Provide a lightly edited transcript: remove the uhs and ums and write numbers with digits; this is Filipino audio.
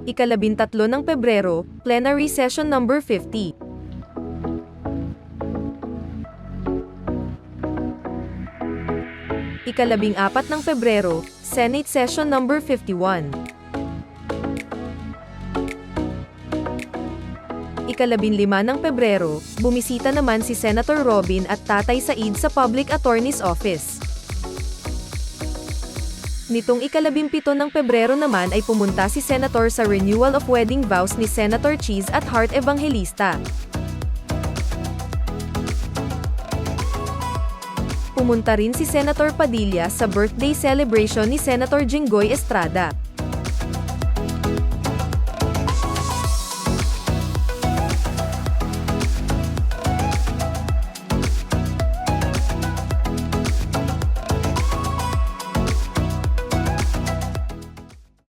Ikalabintatlo ng Pebrero, Plenary Session number 50. Ikalabing-apat ng Pebrero, Senate Session number 51. Ikalabinlima ng Pebrero, bumisita naman si Senator Robin at Tatay Said sa Public Attorney's Office. Nitong ikalabimpito ng Pebrero naman ay pumunta si Senator sa renewal of wedding vows ni Senator Cheese at Heart Evangelista. Pumunta rin si Senator Padilla sa birthday celebration ni Senator Jinggoy Estrada.